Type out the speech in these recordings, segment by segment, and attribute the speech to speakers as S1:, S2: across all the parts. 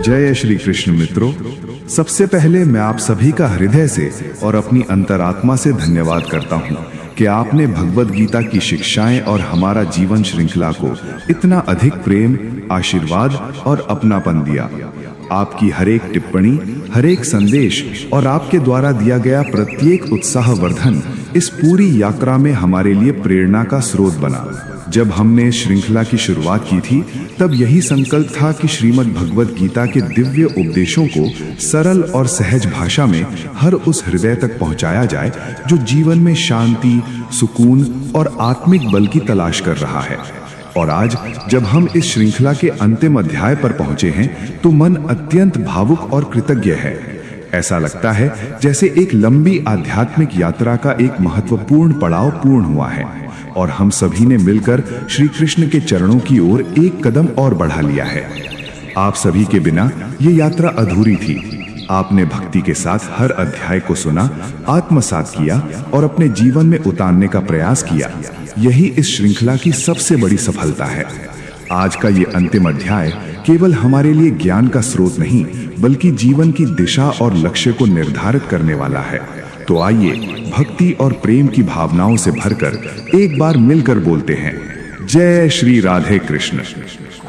S1: जय श्री कृष्ण मित्रों, सबसे पहले मैं आप सभी का हृदय से और अपनी अंतरात्मा से धन्यवाद करता हूँ कि आपने भगवद गीता की शिक्षाएं और हमारा जीवन श्रृंखला को इतना अधिक प्रेम, आशीर्वाद और अपनापन दिया। आपकी हर एक टिप्पणी, हर एक संदेश और आपके द्वारा दिया गया प्रत्येक उत्साहवर्धन इस पूरी यात्रा में हमारे लिए प्रेरणा का स्रोत बना। जब हमने श्रृंखला की शुरुआत की थी, तब यही संकल्प था कि श्रीमद् भगवद गीता के दिव्य उपदेशों को सरल और सहज भाषा में हर उस हृदय तक पहुंचाया जाए जो जीवन में शांति, सुकून और आत्मिक बल की तलाश कर रहा है। और आज जब हम इस श्रृंखला के अंतिम अध्याय पर पहुंचे हैं, तो मन अत्यंत भावुक और कृतज्ञ है। ऐसा लगता है जैसे एक लंबी आध्यात्मिक यात्रा का एक महत्वपूर्ण पड़ाव पूर्ण हुआ है और हम सभी ने मिलकर श्री कृष्ण के चरणों की ओर एक कदम और बढ़ा लिया है। आप सभी के बिना ये यात्रा अधूरी थी। आपने भक्ति के साथ हर अध्याय को सुना, आत्मसात किया और अपने जीवन में उतारने का प्रयास किया। यही इस श्रृंखला की सबसे बड़ी सफलता है। आज का ये अंतिम अध्याय केवल हमारे लिए ज्ञान का स्रोत नहीं, बल्कि जीवन की दिशा और लक्ष्य को निर्धारित करने वाला है। तो आइए भक्ति और प्रेम की भावनाओं से भरकर एक बार मिलकर बोलते हैं, जय श्री राधे कृष्ण।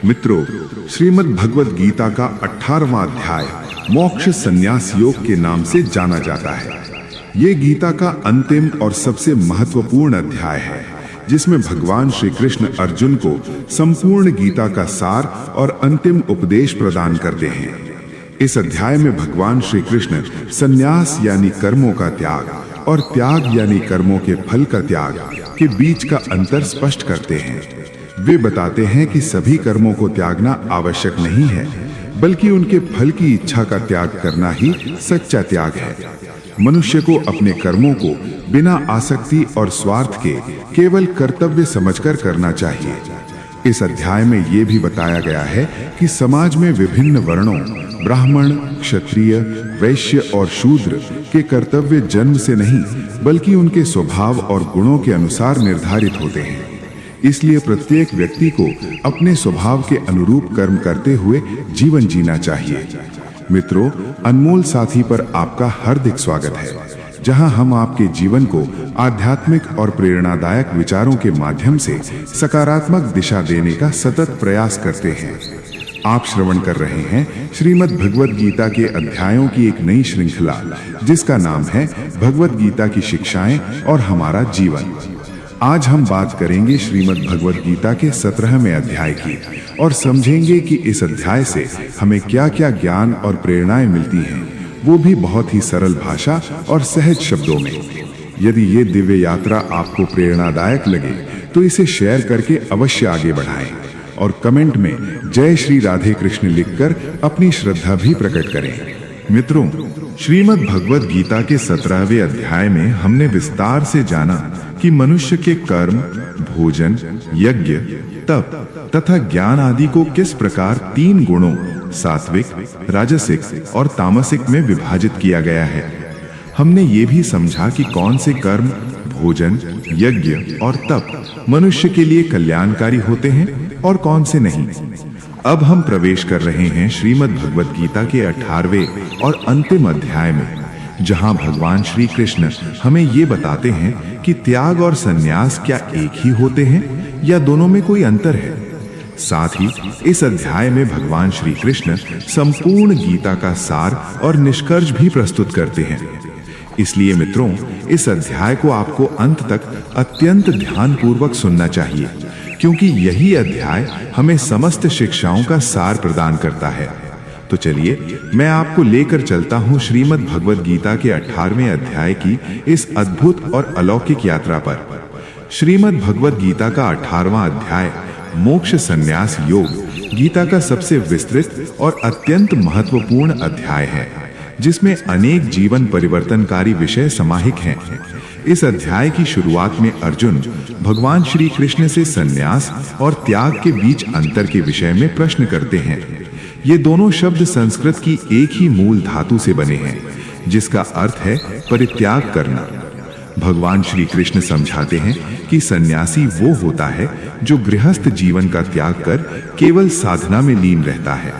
S1: मित्रों, श्रीमद् भगवद गीता का 18वां अध्याय मोक्ष संन्यास योग के नाम से जाना जाता है। ये गीता का अंतिम और सबसे महत्वपूर्ण अध्याय है, जिसमें भगवान श्री कृष्ण अर्जुन को संपूर्ण गीता का सार और अंतिम उपदेश प्रदान करते हैं। इस अध्याय में भगवान श्री कृष्ण संन्यास यानी कर्मों का त्याग और त्याग यानी कर्मों के फल का त्याग के बीच का अंतर स्पष्ट करते हैं। वे बताते हैं कि सभी कर्मों को त्यागना आवश्यक नहीं है, बल्कि उनके फल की इच्छा का त्याग करना ही सच्चा त्याग है। मनुष्य को अपने कर्मों को बिना आसक्ति और स्वार्थ के केवल कर्तव्य समझकर करना चाहिए। इस अध्याय में ये भी बताया गया है कि समाज में विभिन्न वर्णों ब्राह्मण, क्षत्रिय, वैश्य और शूद्र के कर्तव्य जन्म से नहीं, बल्कि उनके स्वभाव और गुणों के अनुसार निर्धारित होते हैं। इसलिए प्रत्येक व्यक्ति को अपने स्वभाव के अनुरूप कर्म करते हुए जीवन जीना चाहिए। मित्रों, अनमोल साथी पर आपका हार्दिक स्वागत है, जहां हम आपके जीवन को आध्यात्मिक और प्रेरणादायक विचारों के माध्यम से सकारात्मक दिशा देने का सतत प्रयास करते हैं। आप श्रवण कर रहे हैं श्रीमद् भगवद गीता के अध्यायों की एक नई श्रृंखला, जिसका नाम है भगवद गीता की शिक्षाएं और हमारा जीवन। आज हम बात करेंगे श्रीमद् भगवद गीता के 17वें अध्याय की और समझेंगे कि इस अध्याय से हमें क्या-क्या ज्ञान और प्रेरणाएं मिलती हैं, वो भी बहुत ही सरल भाषा और सहज शब्दों में। यदि ये दिव्य यात्रा आपको प्रेरणादायक लगे तो इसे शेयर करके अवश्य आगे बढ़ाएं और कमेंट में जय श्री राधे कृष्ण लिखकर अपनी श्रद्धा भी प्रकट करें। मित्रों, श्रीमद् भगवद गीता के 17वें अध्याय में हमने विस्तार से जाना कि मनुष्य के कर्म, भोजन, यज्ञ, तप तथा ज्ञान आदि को किस प्रकार 3 गुणों सात्विक, राजसिक और तामसिक में विभाजित किया गया है। हमने ये भी समझा कि कौन से कर्म, भोजन, यज्ञ और तप मनुष्य के लिए कल्याणकारी होते हैं और कौन से नहीं। अब हम प्रवेश कर रहे हैं श्रीमद् भगवद गीता के 18वें और अंतिम अध्याय में, जहां भगवान श्री कृष्ण हमें ये बताते हैं कि त्याग और संन्यास क्या एक ही होते हैं या दोनों में कोई अंतर है। साथ ही इस अध्याय में भगवान श्री कृष्ण संपूर्ण गीता का सार और निष्कर्ष भी प्रस्तुत करते हैं। इसलिए मित्रों, इस अध्याय को आपको अंत तक अत्यंत ध्यानपूर्वक सुनना चाहिए, क्योंकि यही अध्याय हमें समस्त शिक्षाओं का सार प्रदान करता है। तो चलिए मैं आपको लेकर चलता हूँ श्रीमद् भगवद गीता के 18वें अध्याय की इस अद्भुत और अलौकिक यात्रा पर। श्रीमद् भगवद गीता का 18वां अध्याय मोक्ष संन्यास योग गीता का सबसे विस्तृत और अत्यंत महत्वपूर्ण अध्याय है, जिसमें अनेक जीवन परिवर्तनकारी विषय समाहित हैं। इस अध्याय की शुरुआत में अर्जुन भगवान श्री कृष्ण से संन्यास और त्याग के बीच अंतर के विषय में प्रश्न करते हैं। ये दोनों शब्द संस्कृत की एक ही मूल धातु से बने हैं, जिसका अर्थ है परित्याग करना। भगवान श्री कृष्ण समझाते हैं कि सन्यासी वो होता है जो गृहस्थ जीवन का त्याग कर केवल साधना में लीन रहता है।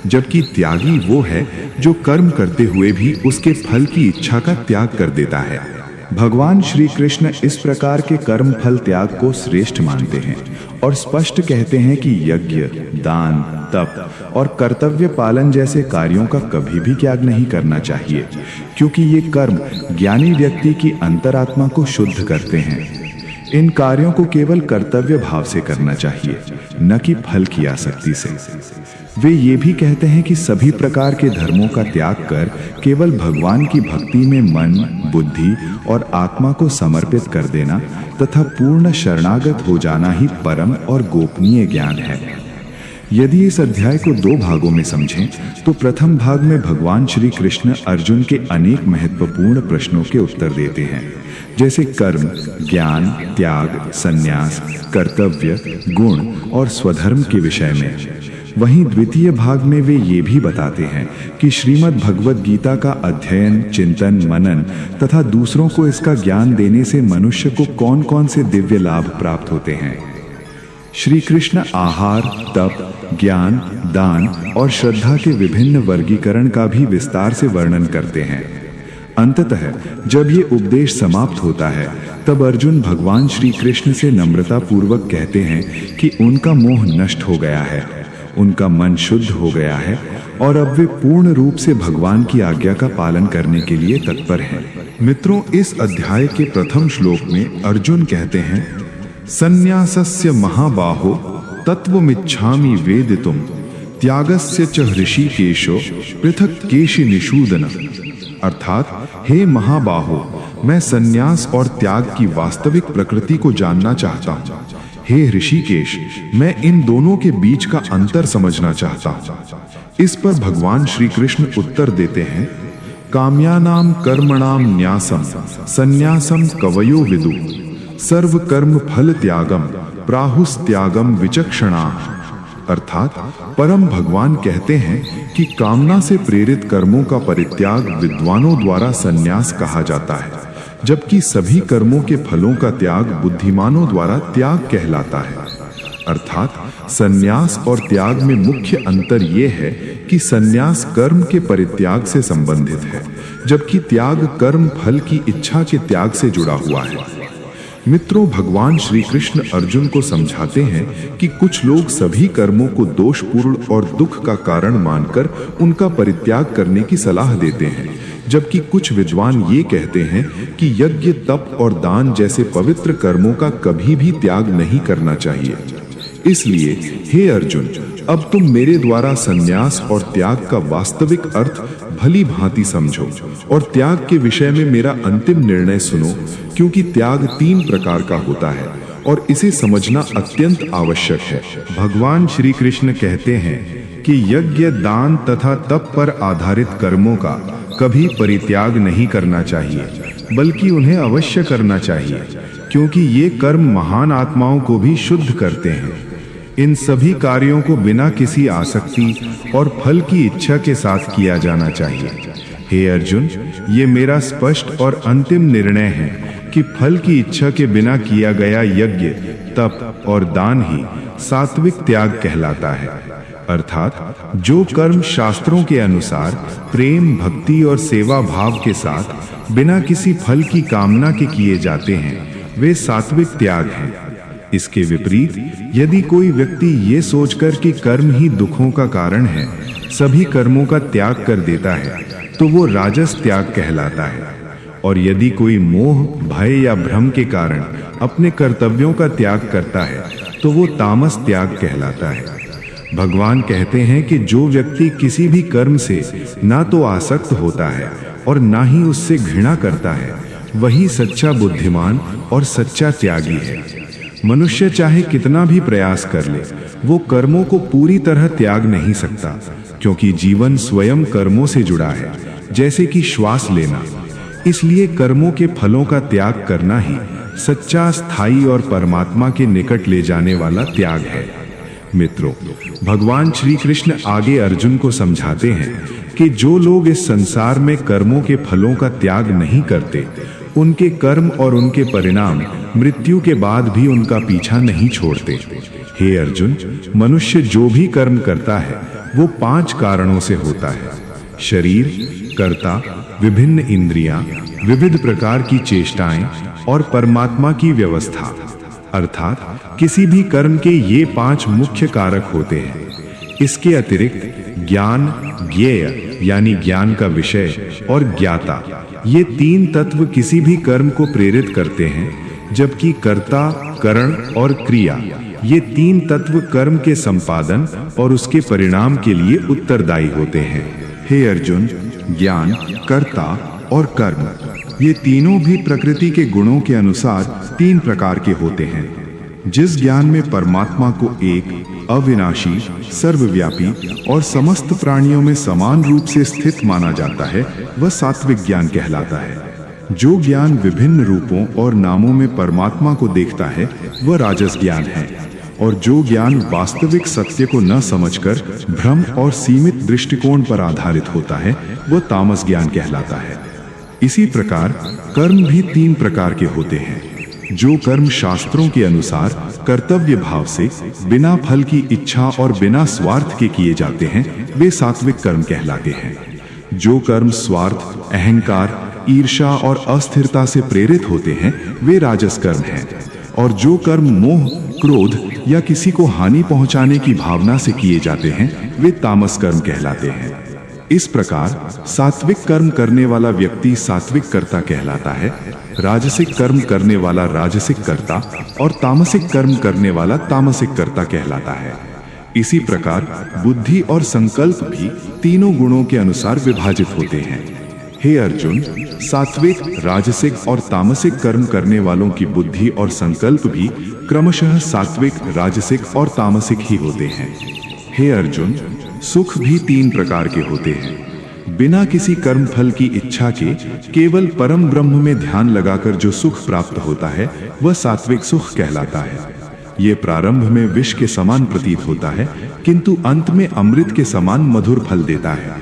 S1: जबकि त्यागी वो है जो कर्म करते हुए भी उसके फल की इच्छा का त्याग कर देता है। भगवान श्री कृष्ण इस प्रकार के कर्म फल त्याग को श्रेष्ठ मानते हैं और स्पष्ट कहते हैं कि यज्ञ, दान, तप और कर्तव्य पालन जैसे कार्यों का कभी भी त्याग नहीं करना चाहिए, क्योंकि ये कर्म ज्ञानी व्यक्ति की अंतरात्मा को शुद्ध करते हैं। इन कार्यों को केवल कर्तव्य भाव से करना चाहिए, न कि फल की आसक्ति से। वे ये भी कहते हैं कि सभी प्रकार के धर्मों का त्याग कर केवल भगवान की भक्ति में मन, बुद्धि और आत्मा को समर्पित कर देना तथा पूर्ण शरणागत हो जाना ही परम और गोपनीय ज्ञान है। यदि इस अध्याय को दो भागों में समझें तो प्रथम भाग में भगवान श्री कृष्ण अर्जुन के अनेक महत्वपूर्ण प्रश्नों के उत्तर देते हैं, जैसे कर्म, ज्ञान, त्याग, संन्यास, कर्तव्य, गुण और स्वधर्म के विषय में। वहीं द्वितीय भाग में वे ये भी बताते हैं कि श्रीमद् भगवद गीता का अध्ययन, चिंतन, मनन तथा दूसरों को इसका ज्ञान देने से मनुष्य को कौन कौन से दिव्य लाभ प्राप्त होते हैं। श्री कृष्ण आहार, तप, ज्ञान, दान और श्रद्धा के विभिन्न वर्गीकरण का भी विस्तार से वर्णन करते हैं। अंततः जब ये उपदेश समाप्त होता है तब अर्जुन भगवान श्री कृष्ण से नम्रता पूर्वक कहते हैं कि उनका मोह नष्ट हो गया है, उनका मन शुद्ध हो गया है और अब वे पूर्ण रूप से भगवान की आज्ञा का पालन करने के लिए तत्पर हैं। मित्रों, इस अध्याय के प्रथम श्लोक में अर्जुन कहते हैं, संन्यासस्य महाबाहो तत्वमिच्छामि वेदितुम त्यागस्य च ऋषिकेशो पृथक केशि निषूदन। अर्थात, हे महाबाहो, मैं संन्यास और त्याग की वास्तविक प्रकृति को जानना चाहता हूँ। हे ऋषिकेश, मैं इन दोनों के बीच का अंतर समझना चाहता हूँ। इस पर भगवान श्री कृष्ण उत्तर देते हैं, काम्यानाम कर्मणाम न्यासम संन्यासम कवयो विदु सर्व कर्म फल त्यागम प्राहुस त्यागम विचक्षणा। अर्थात परम भगवान कहते हैं कि कामना से प्रेरित कर्मों का परित्याग विद्वानों द्वारा संन्यास कहा जाता है, जबकि सभी कर्मों के फलों का त्याग बुद्धिमानों द्वारा त्याग कहलाता है। अर्थात संन्यास और त्याग में मुख्य अंतर यह है कि संन्यास कर्म के परित्याग से संबंधित है, जबकि त्याग कर्म फल की इच्छा के त्याग से जुड़ा हुआ है। मित्रों, भगवान श्री कृष्ण अर्जुन को समझाते हैं कि कुछ लोग सभी कर्मों को दोषपूर्ण और दुख का कारण मानकर उनका परित्याग करने की सलाह देते हैं, जबकि कुछ विद्वान ये कहते हैं कि यज्ञ, तप और दान जैसे पवित्र कर्मों का कभी भी त्याग नहीं करना चाहिए। इसलिए हे अर्जुन, अब तुम मेरे द्वारा संन्यास और त्याग का वास्तविक अर्थ भली भांति समझो और त्याग के विषय में मेरा अंतिम निर्णय सुनो, क्योंकि त्याग 3 प्रकार का होता है और इसे समझना अत्यंत आवश्यक है। भगवान श्री कृष्ण कहते हैं कि यज्ञ, दान तथा तप पर आधारित कर्मों का कभी परित्याग नहीं करना चाहिए, बल्कि उन्हें अवश्य करना चाहिए, क्योंकि ये कर्म महान आत्माओं को भी शुद्ध करते हैं। इन सभी कार्यों को बिना किसी आसक्ति और फल की इच्छा के साथ किया जाना चाहिए। हे अर्जुन, ये मेरा स्पष्ट और अंतिम निर्णय है कि फल की इच्छा के बिना किया गया यज्ञ, तप और दान ही सात्विक त्याग कहलाता है। अर्थात जो कर्म शास्त्रों के अनुसार प्रेम, भक्ति और सेवा भाव के साथ बिना किसी फल की कामना के किए जाते हैं, वे सात्विक त्याग हैं। इसके विपरीत यदि कोई व्यक्ति ये सोचकर कि कर्म ही दुखों का कारण है, सभी कर्मों का त्याग कर देता है, तो वो राजस त्याग कहलाता है। और यदि कोई मोह, भय या भ्रम के कारण अपने कर्तव्यों का त्याग करता है, तो वो तामस त्याग कहलाता है। भगवान कहते हैं कि जो व्यक्ति किसी भी कर्म से ना तो आसक्त होता है और ना ही उससे घृणा करता है, वही सच्चा बुद्धिमान और सच्चा त्यागी है। मनुष्य चाहे कितना भी प्रयास कर ले, वो कर्मों को पूरी तरह त्याग नहीं सकता, क्योंकि जीवन स्वयं कर्मों से जुड़ा है, जैसे कि श्वास लेना। इसलिए कर्मों के फलों का त्याग करना ही सच्चा, स्थायी और परमात्मा के निकट ले जाने वाला त्याग है। मित्रों, भगवान श्री कृष्ण आगे अर्जुन को समझाते हैं कि जो लोग इस संसार में कर्मों के फलों का त्याग नहीं करते, उनके कर्म और उनके परिणाम मृत्यु के बाद भी उनका पीछा नहीं छोड़ते। हे अर्जुन, मनुष्य जो भी कर्म करता है वो 5 कारणों से होता है: शरीर, कर्ता, विभिन्न इंद्रियां, विविध प्रकार की चेष्टाएं और परमात्मा की व्यवस्था। अर्थात किसी भी कर्म के ये 5 मुख्य कारक होते हैं। इसके अतिरिक्त ज्ञान, ज्ञेय यानी ज्ञान का विषय, और ज्ञाता, ये 3 तत्व किसी भी कर्म को प्रेरित करते हैं, जबकि कर्ता, करण और क्रिया, ये 3 तत्व कर्म के संपादन और उसके परिणाम के लिए उत्तरदायी होते हैं। हे अर्जुन, ज्ञान, कर्ता और कर्म, ये तीनों भी प्रकृति के गुणों के अनुसार 3 प्रकार के होते हैं। जिस ज्ञान में परमात्मा को एक, अविनाशी, सर्वव्यापी और समस्त प्राणियों में समान रूप से स्थित माना जाता है, वह सात्विक ज्ञान कहलाता है। जो ज्ञान विभिन्न रूपों और नामों में परमात्मा को देखता है, वह राजस ज्ञान है। और जो ज्ञान वास्तविक सत्य को न समझकर भ्रम और सीमित दृष्टिकोण पर आधारित होता है, वह तामस ज्ञान कहलाता है। इसी प्रकार कर्म भी 3 प्रकार के होते हैं। जो कर्म शास्त्रों के अनुसार कर्तव्य भाव से, बिना फल की इच्छा और बिना स्वार्थ के किए जाते हैं, वे सात्विक कर्म कहलाते हैं। जो कर्म स्वार्थ, अहंकार, ईर्ष्या और अस्थिरता से प्रेरित होते हैं, वे राजस कर्म हैं। और जो कर्म मोह, क्रोध या किसी को हानि पहुंचाने की भावना से किए जाते हैं, वे तामस कर्म कहलाते हैं। इस प्रकार सात्विक कर्म करने वाला व्यक्ति सात्विक कर्ता कहलाता है, राजसिक कर्म करने वाला राजसिक कर्ता और तामसिक कर्म करने वाला तामसिक कर्ता कहलाता है। इसी प्रकार बुद्धि और संकल्प भी तीनों गुणों के अनुसार विभाजित होते हैं। हे अर्जुन, सात्विक, राजसिक और तामसिक कर्म करने वालों की बुद्धि और संकल्प भी क्रमशः सात्विक, राजसिक और तामसिक ही होते हैं। हे अर्जुन, सुख भी 3 प्रकार के होते हैं। बिना किसी कर्म फल की इच्छा के केवल परम ब्रह्म में ध्यान लगाकर जो सुख प्राप्त होता है, वह सात्विक सुख कहलाता है। ये प्रारंभ में विष के समान प्रतीत होता है, किंतु अंत में अमृत के समान मधुर फल देता है।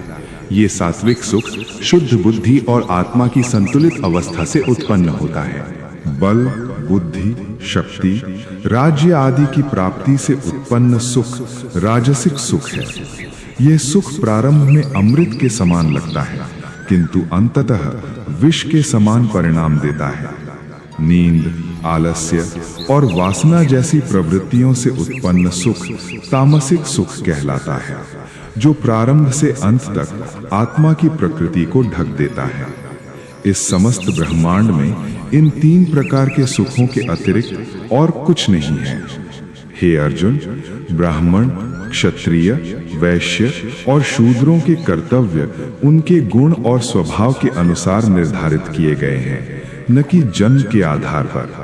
S1: ये सात्विक सुख शुद्ध बुद्धि और आत्मा की संतुलित अवस्था से उत्पन्न होता है। बल, बुद्धि, शक्ति, राज्य आदि की प्राप्ति से उत्पन्न सुख राजसिक सुख है। यह सुख प्रारंभ में अमृत के समान लगता है, किंतु अंततः विष के समान परिणाम देता है। नींद, आलस्य और वासना जैसी प्रवृत्तियों से उत्पन्न सुख तामसिक सुख कहलाता है, जो प्रारंभ से अंत तक आत्मा की प्रकृति को ढक देता है। इस समस्त ब्रह्मांड में इन 3 प्रकार के सुखों के अतिरिक्त और कुछ नहीं है। हे अर्जुन, ब्राह्मण, क्षत्रिय, वैश्य और शूद्रों के कर्तव्य उनके गुण और स्वभाव के अनुसार निर्धारित किए गए हैं, न कि जन्म के आधार पर।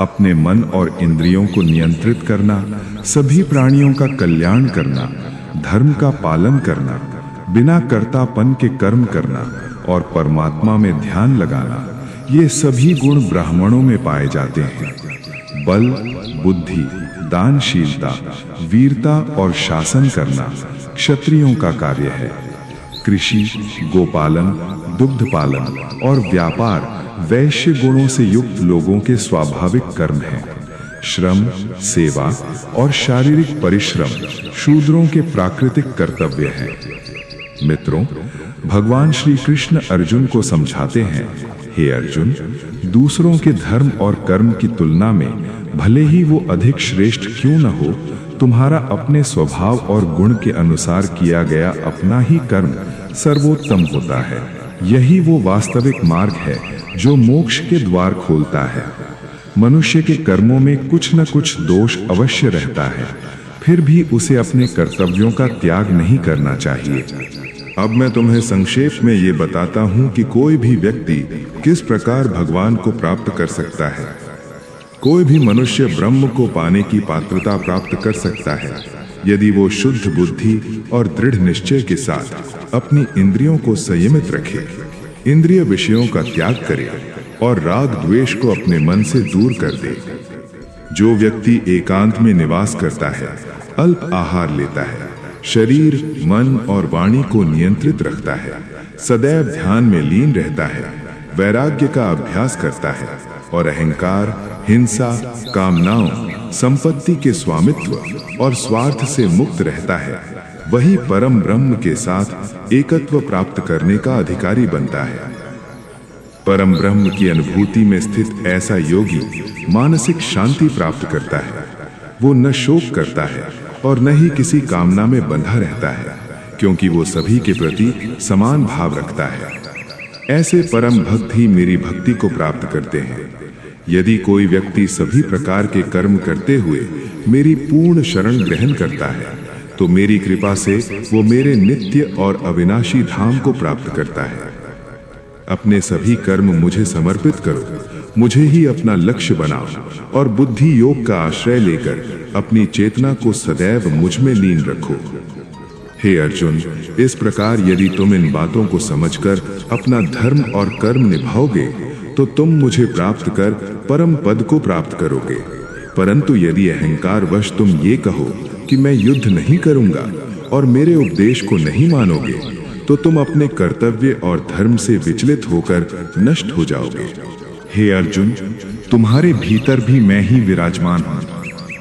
S1: अपने मन और इंद्रियों को नियंत्रित करना, सभी प्राणियों का कल्याण करना, धर्म का पालन करना, बिना कर्तापन के कर्म करना और परमात्मा में ध्यान लगाना, ये सभी गुण ब्राह्मणों में पाए जाते हैं। बल, बुद्धि, दानशीलता, वीरता और शासन करना क्षत्रियों का कार्य है। कृषि, गोपालन, दुग्ध पालन और व्यापार वैश्य गुणों से युक्त लोगों के स्वाभाविक कर्म हैं। श्रम, सेवा और शारीरिक परिश्रम शूद्रों के प्राकृतिक कर्तव्य हैं। मित्रों, भगवान श्री कृष्ण अर्जुन को समझाते हैं, हे अर्जुन, दूसरों के धर्म और कर्म की तुलना में भले ही वो अधिक श्रेष्ठ क्यों न हो, तुम्हारा अपने स्वभाव और गुण के अनुसार किया गया अपना ही कर्म सर्वोत्तम होता है। यही वो वास्तविक मार्ग है जो मोक्ष के द्वार खोलता है। मनुष्य के कर्मों में कुछ न कुछ दोष अवश्य रहता है, फिर भी उसे अपने कर्तव्यों का त्याग नहीं करना चाहिए। अब मैं तुम्हें संक्षेप में ये बताता हूँ कि कोई भी व्यक्ति किस प्रकार भगवान को प्राप्त कर सकता है। कोई भी मनुष्य ब्रह्म को पाने की पात्रता प्राप्त कर सकता है यदि वो शुद्ध बुद्धि और दृढ़ निश्चय के साथ अपनी इंद्रियों को संयमित रखे, इंद्रिय विषयों का त्याग करे और राग द्वेष को अपने मन से दूर कर दे। जो व्यक्ति एकांत में निवास करता है, अल्प आहार लेता है, शरीर, मन और वाणी को नियंत्रित रखता है, सदैव ध्यान में लीन रहता है, वैराग्य का अभ्यास करता है और अहंकार, हिंसा, कामनाओं, संपत्ति के स्वामित्व और स्वार्थ से मुक्त रहता है, वही परम ब्रह्म के साथ एकत्व प्राप्त करने का अधिकारी बनता है। परम ब्रह्म की अनुभूति में स्थित ऐसा योगी मानसिक शांति प्राप्त करता है। वो न शोक करता है और न ही किसी कामना में बंधा रहता है, क्योंकि वो सभी के प्रति समान भाव रखता है। ऐसे परम भक्त ही मेरी भक्ति को प्राप्त करते हैं। यदि कोई व्यक्ति सभी प्रकार के कर्म करते हुए मेरी पूर्ण शरण ग्रहण करता है, तो मेरी कृपा से वो मेरे नित्य और अविनाशी धाम को प्राप्त करता है। अपने सभी कर्म मुझे समर्पित करो, मुझे ही अपना लक्ष्य बनाओ और बुद्धि योग का आश्रय लेकर अपनी चेतना को सदैव मुझ में लीन रखो। हे अर्जुन, इस प्रकार यदि तुम इन बातों को समझकर अपना धर्म और कर्म निभाओगे, तो तुम मुझे प्राप्त कर परम पद को प्राप्त करोगे। परंतु यदि अहंकार वश तुम ये कहो कि मैं युद्ध नहीं करूंगा और मेरे उपदेश को नहीं मानोगे, तो तुम अपने कर्तव्य और धर्म से विचलित होकर नष्ट हो जाओगे। हे अर्जुन, तुम्हारे भीतर भी मैं ही विराजमान हूँ,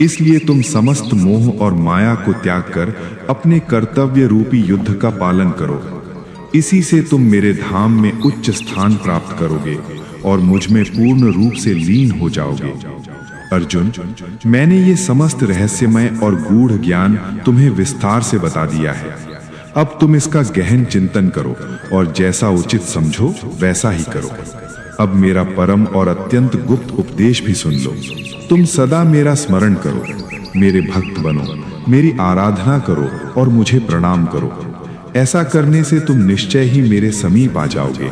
S1: इसलिए तुम समस्त मोह और माया को त्याग कर अपने कर्तव्य रूपी युद्ध का पालन करो। इसी से तुम मेरे धाम में उच्च स्थान प्राप्त करोगे और मुझ में पूर्ण रूप से लीन हो जाओगे। अर्जुन, मैंने ये समस्त रहस्यमय और गूढ़ ज्ञान तुम्हें विस्तार से बता दिया है। अब तुम इसका गहन चिंतन करो और जैसा उचित समझो वैसा ही करो। अब मेरा परम और अत्यंत गुप्त उपदेश भी सुन लो। तुम सदा मेरा स्मरण करो, मेरे भक्त बनो, मेरी आराधना करो और मुझे प्रणाम करो। ऐसा करने से तुम निश्चय ही मेरे समीप आ जाओगे।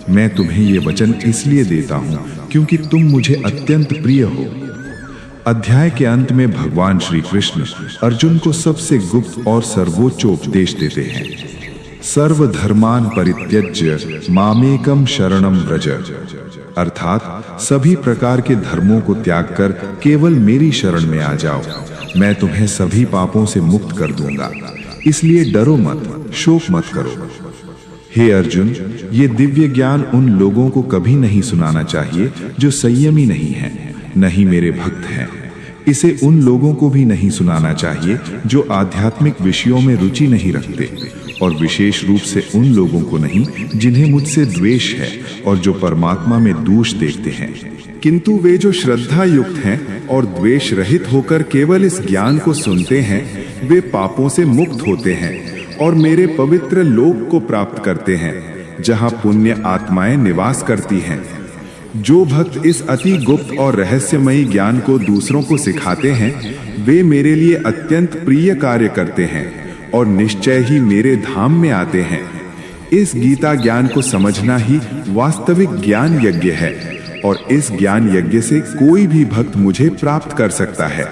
S1: मैं तुम्हें ये वचन इसलिए देता हूँ क्योंकि तुम मुझे अत्यंत प्रिय हो। अध्याय के अंत में भगवान श्री कृष्ण अर्जुन को सबसे गुप्त और सर्वोच्च उपदेश देते हैं। सर्वधर्मान परित्यज्य मामेकम शरणम व्रज, अर्थात सभी प्रकार के धर्मों को त्याग कर केवल मेरी शरण में आ जाओ। मैं तुम्हें सभी पापों से मुक्त कर दूंगा, इसलिए डरो मत, शोक मत करो। हे अर्जुन, ये दिव्य ज्ञान उन लोगों को कभी नहीं सुनाना चाहिए जो संयमी नहीं हैं, न ही मेरे भक्त हैं। इसे उन लोगों को भी नहीं सुनाना चाहिए जो आध्यात्मिक विषयों में रुचि नहीं रखते, और विशेष रूप से उन लोगों को नहीं जिन्हें मुझसे द्वेष है और जो परमात्मा में दोष देखते हैं। किंतु वे जो श्रद्धा युक्त हैं और द्वेष रहित होकर केवल इस ज्ञान को सुनते हैं, वे पापों से मुक्त होते हैं और मेरे पवित्र लोक को प्राप्त करते हैं, जहां पुण्य आत्माएं निवास करती हैं। जो भक्त इस अति गुप्त और रहस्यमयी ज्ञान को दूसरों को सिखाते हैं, वे मेरे लिए अत्यंत प्रिय कार्य करते हैं और निश्चय ही मेरे धाम में आते हैं। इस गीता ज्ञान को समझना ही वास्तविक ज्ञान यज्ञ है, और इस ज्ञान यज्ञ से कोई भी भक्त मुझे प्राप्त कर सकता है।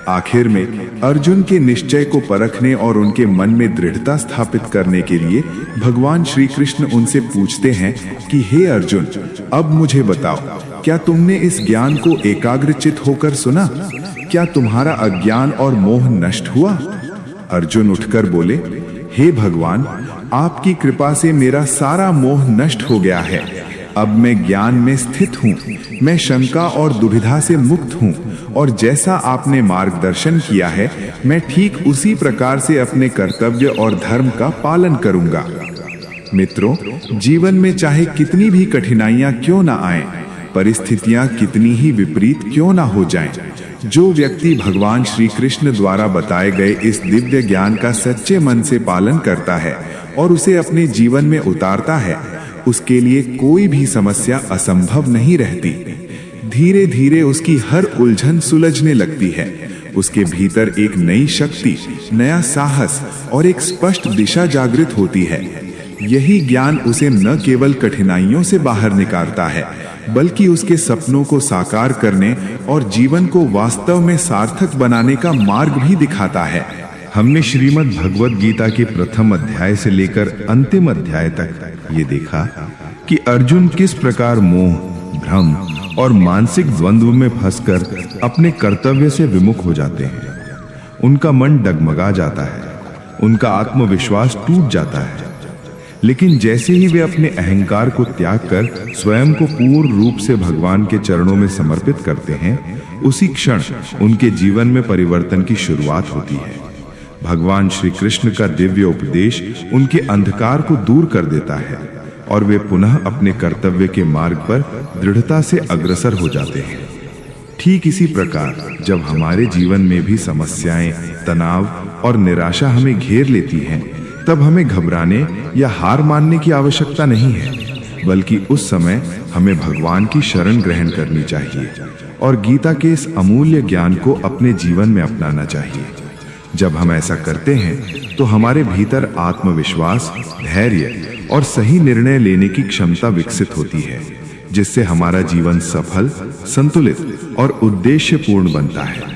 S1: आखिर में अर्जुन के निश्चय को परखने और उनके मन में दृढ़ता स्थापित करने के लिए भगवान श्री कृष्ण उनसे पूछते हैं कि हे अर्जुन, अब मुझे बताओ, क्या तुमने इस ज्ञान को एकाग्रचित होकर सुना? क्या तुम्हारा अज्ञान और मोह नष्ट हुआ? अर्जुन उठकर बोले, हे भगवान, आपकी कृपा से मेरा सारा मोह नष्ट हो गया है। अब मैं ज्ञान में स्थित हूँ, मैं शंका और दुविधा से मुक्त हूँ, और जैसा आपने मार्गदर्शन किया है, मैं ठीक उसी प्रकार से अपने कर्तव्य और धर्म का पालन करूंगा। मित्रों, जीवन में चाहे कितनी भी कठिनाइयां क्यों ना आएं, परिस्थितियां कितनी ही विपरीत क्यों ना हो जाएं, जो व्यक्ति भगवान श्री कृष्ण द्वारा बताए गए इस दिव्य ज्ञान का सच्चे मन से पालन करता है और उसे अपने जीवन में उतारता है, उसके लिए कोई भी समस्या असंभव नहीं रहती। धीरे धीरे उसकी हर उलझन सुलझने लगती है। उसके भीतर एक नई शक्ति, नया साहस और एक स्पष्ट दिशा जागृत होती है। यही ज्ञान उसे न केवल कठिनाइयों से बाहर निकालता है, बल्कि उसके सपनों को साकार करने और जीवन को वास्तव में सार्थक बनाने का मार्ग भी दिखाता है। हमने श्रीमद् भगवद गीता के प्रथम अध्याय से लेकर अंतिम अध्याय तक ये देखा कि अर्जुन किस प्रकार मोह, भ्रम और मानसिक द्वंद्व में फंसकर अपने कर्तव्य से विमुख हो जाते हैं। उनका मन डगमगा जाता है, उनका आत्मविश्वास टूट जाता है। लेकिन जैसे ही वे अपने अहंकार को त्याग कर स्वयं को पूर्ण रूप से भगवान के चरणों में समर्पित करते हैं, उसी क्षण उनके जीवन में परिवर्तन की शुरुआत होती है। भगवान श्री कृष्ण का दिव्य उपदेश उनके अंधकार को दूर कर देता है और वे पुनः अपने कर्तव्य के मार्ग पर दृढ़ता से अग्रसर हो जाते हैं। ठीक इसी प्रकार जब हमारे जीवन में भी समस्याएं, तनाव और निराशा हमें घेर लेती हैं, तब हमें घबराने या हार मानने की आवश्यकता नहीं है, बल्कि उस समय हमें भगवान की शरण ग्रहण करनी चाहिए और गीता के इस अमूल्य ज्ञान को अपने जीवन में अपनाना चाहिए। जब हम ऐसा करते हैं तो हमारे भीतर आत्मविश्वास, धैर्य और सही निर्णय लेने की क्षमता विकसित होती है, जिससे हमारा जीवन सफल, संतुलित और उद्देश्यपूर्ण बनता है।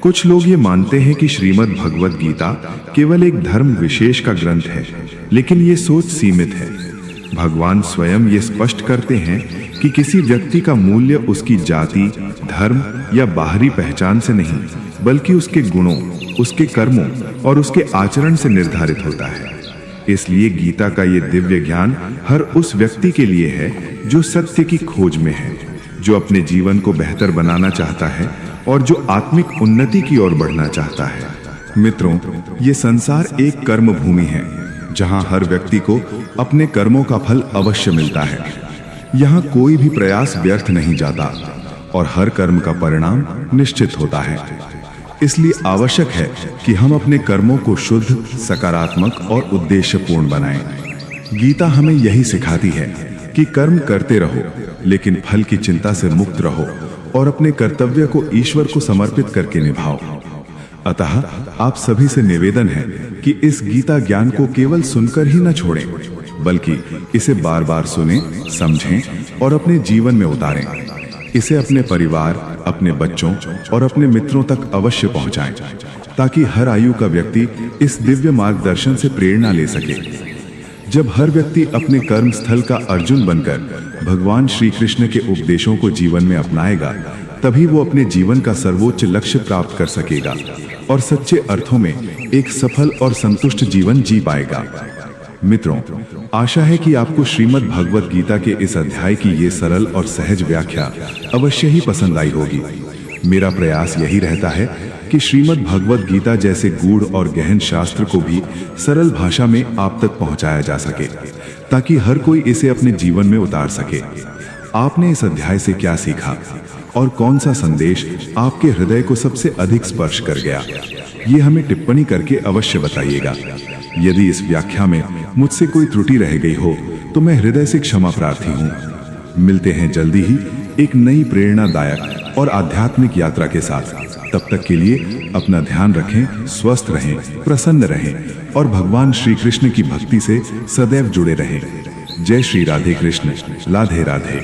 S1: कुछ लोग ये मानते हैं कि श्रीमद् भगवद गीता केवल एक धर्म विशेष का ग्रंथ है, लेकिन ये सोच सीमित है। भगवान स्वयं ये स्पष्ट करते हैं कि किसी व्यक्ति का मूल्य उसकी जाति, धर्म या बाहरी पहचान से नहीं, बल्कि उसके गुणों, उसके कर्मों और उसके आचरण से निर्धारित होता है। इसलिए गीता का ये दिव्य ज्ञान हर उस व्यक्ति के लिए है जो सत्य की खोज में है, जो अपने जीवन को बेहतर बनाना चाहता है और जो आत्मिक उन्नति की ओर बढ़ना चाहता है। मित्रों, ये संसार एक कर्म भूमि है जहां हर व्यक्ति को अपने कर्मों का फल अवश्य मिलता है। यहाँ कोई भी प्रयास व्यर्थ नहीं जाता और हर कर्म का परिणाम निश्चित होता है। इसलिए आवश्यक है कि हम अपने कर्मों को शुद्ध, सकारात्मक और उद्देश्यपूर्ण बनाएं। गीता हमें यही सिखाती है कि कर्म करते रहो, लेकिन फल की चिंता से मुक्त रहो और अपने कर्तव्य को ईश्वर को समर्पित करके निभाओ। अतः आप सभी से निवेदन है कि इस गीता ज्ञान को केवल सुनकर ही न छोड़ें, बल्कि इसे बार बार सुनें, समझें और अपने जीवन में उतारें। इसे अपने परिवार, अपने बच्चों और अपने मित्रों तक अवश्य पहुंचाएं, ताकि हर आयु का व्यक्ति इस दिव्य मार्गदर्शन से प्रेरणा ले सके। जब हर व्यक्ति अपने कर्म स्थल का अर्जुन बनकर भगवान श्री कृष्ण के उपदेशों को जीवन में अपनाएगा, तभी वो अपने जीवन का सर्वोच्च लक्ष्य प्राप्त कर सकेगा और सच्चे अर्थों में एक सफल और संतुष्ट जीवन जी पाएगा। मित्रों, आशा है कि आपको श्रीमद् भगवद गीता के इस अध्याय की ये सरल और सहज व्याख्या अवश्य ही पसंद आई होगी। मेरा प्रयास यही रहता है कि श्रीमद् भगवद गीता जैसे गूढ़ और गहन शास्त्र को भी सरल भाषा में आप तक पहुंचाया जा सके, ताकि हर कोई इसे अपने जीवन में उतार सके। आपने इस अध्याय से क्या सीखा और कौन सा संदेश आपके हृदय को सबसे अधिक स्पर्श कर गया, ये हमें टिप्पणी करके अवश्य बताइएगा। यदि इस व्याख्या में मुझसे कोई त्रुटि रह गई हो तो मैं हृदय से क्षमा प्रार्थी हूँ। मिलते हैं जल्दी ही एक नई प्रेरणादायक और आध्यात्मिक यात्रा के साथ। तब तक के लिए अपना ध्यान रखें, स्वस्थ रहें, प्रसन्न रहें और भगवान श्री कृष्ण की भक्ति से सदैव जुड़े रहें। जय श्री राधे कृष्ण, राधे राधे।